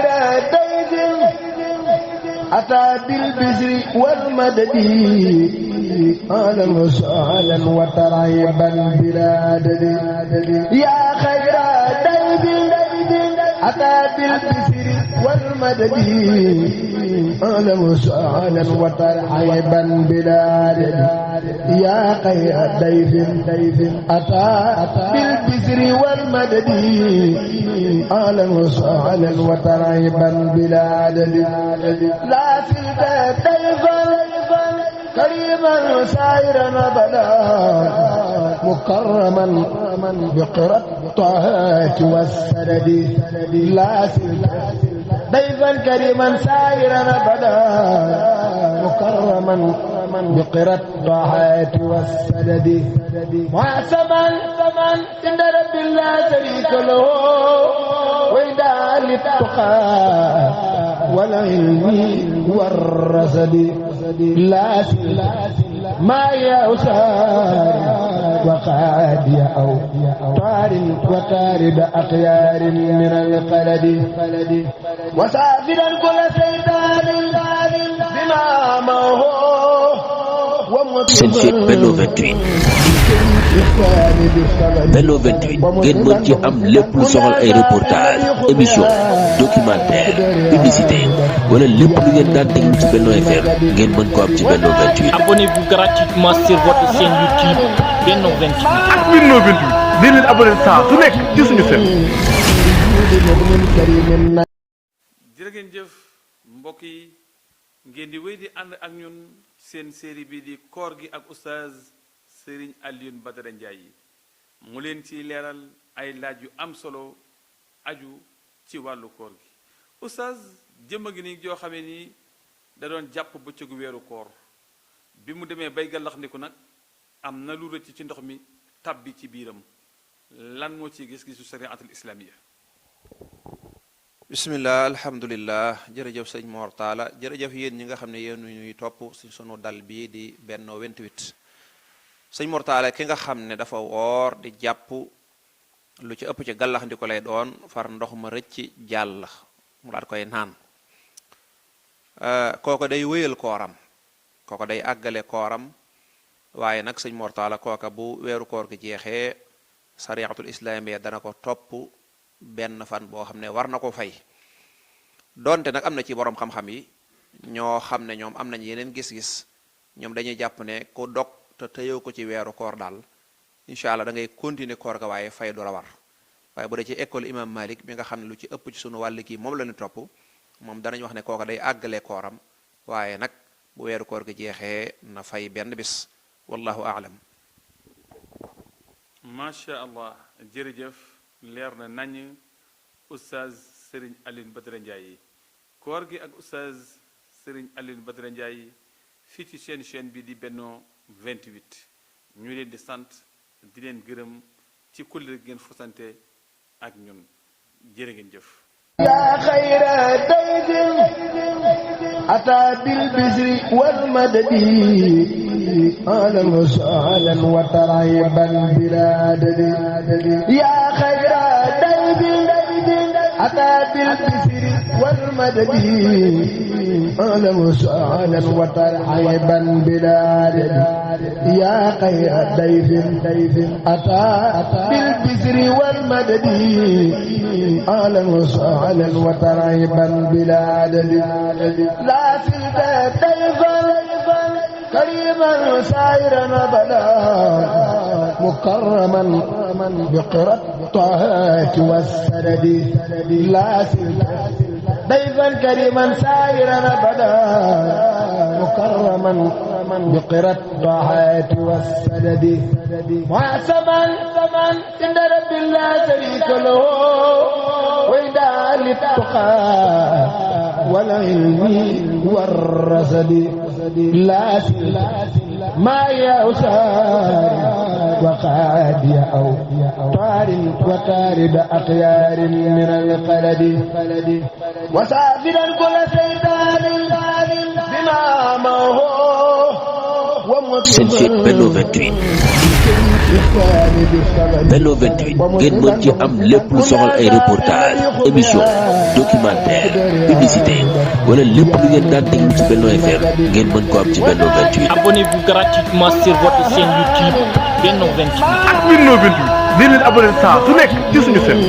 خير ضيف أتى بالبشر والمدد أهلا وسهلا وترحيبا بلا عدد يا خير ضيف أتى بالبشر والمدد أهلا وسهلا وترحيبا بلا عدد يا خير ضيف أتى بالبشر والمدد أهلا وسهلا وترحيبا بلا عدد لا زلت ضيفا كريما سائرا أبدا مكرما بقرى الطاعات والسدد لا زلت ضيفا كريما سائرا أبدا مكرما بقرى الطاعات والسدد وعسما عند رب لا شريك له وإدعاء للتقى والعلم والرصد لا ما يأسار وقاد أو طار وتارد أخيار من القلد وسافرا كل سيدان بما معه seen site Benno 28 Benno 28 ngeen mën ci am lépp lu soxal ay reportage émission documentaire publicité wala lépp lu ngeen daan déglu ci Benno FM ngeen mën ko am ci Benno 28. Abonnez-vous gratuitement sur votre chaîne YouTube Benno 28. ak Benno 28 di leen abonné saa su nekk ci suñu seen. jërë ngeen jëf mbokk yi ngeen di wéy di ànd ak ñun seen série bi di koor gi ak oustaz Serigne Alioune Badara Ndiaye mu leen ci leeral ay laaj yu am solo aju ci wàllu koor gi oustaz jëmm gi ni joo xamee ni da doon jàpp bëccëgu weeru koor bi mu demee bay gàllax ndiku nag am na lu rëcc ci ndox mi tabbi ci biiram lan moo ci gis-gisu shariatul islamiyya. bismillah alhamdulillah jërëjëf sëñ Mor Talla jërëjëf yéen ñi nga xam ne yéen ñuy topp si sunu dal bii di Benno 28 sëñ Mor Talla ki nga xam ne dafa woor di jàpp lu ci ëpp ci gàllax ndi ko lay doon far ndox ma rëcc jàll mu daat koy naan kooko day wéyal kooram kooko day àggale kooram waaye nag sëñ Mor Talla kooka bu weeru koor gi jeexee sariatul islamiyya dana ko topp benn fan boo xam ne war na ko fay donte nag am na ci borom xam-xam yi ñoo xam ne ñoom am nañ yeneen gis-gis ñoom dañuy jàpp ne ku dog te tëyoo ko ci weeru koor daal incha allah da ngay continuer koor ga waaye fay du la war waaye bu dee ci école imam Malik bi nga xam ne lu ci ëpp ci sunu wàll kii moom la ñu topp moom danañ wax ne kooka day àggale kooram waaye nag bu weeru koor gi jeexee na fay benn bis wallahu aalam. macha allah jërëjëf. leer na nañ oustaz Serigne Alioune Badara Ndiaye koor gi ak oustaz Serigne Alioune Badara Ndiaye fii ci seen chaîne bi di Benno 28 ñu leen di sant di leen gërëm ci kulle ngeen fosante ak ñun jërë ngeen jëf yaa xayra dayfin ataa bil bisri wal madadi ahlan wa sahlan wa tarhiban bilaa adadi yaa xayra dayfin ataa bil bisri wal madadi ahlan wa sahlan wa tarhiban bilaa adadi yaa xayra dayfin ataa bil bisri wal madadi ahlan wa sahlan wa tarhiban bilaa adadi laa zilta dayfan كريما سائرا أبدا مكرما بقرى الطاعات والسدد لا ضيفا كريما سائرا أبدا مكرما بقرى الطاعات والسدد وعسما عند رب لا شريك له وإدعاء للتقى والعلم والرصد لا ما يأسار وقاد أو طار وتارد أخيار من القلد وسافرا كل سيدان بما معه seen chaîne Benno 28 Benno 28 ngeen mën ci am lépp lu soxal ay reportage émission documentaire publicité wala lépp lu ngeen daan déglu ci Benno FM ngeen mën ko am ci Benno 28. Abonnez-vous gratuitement sur votre chaîne YouTube Benno 28. ak Benno 28 di leen abonné saa su nekk ci suñu chaîne.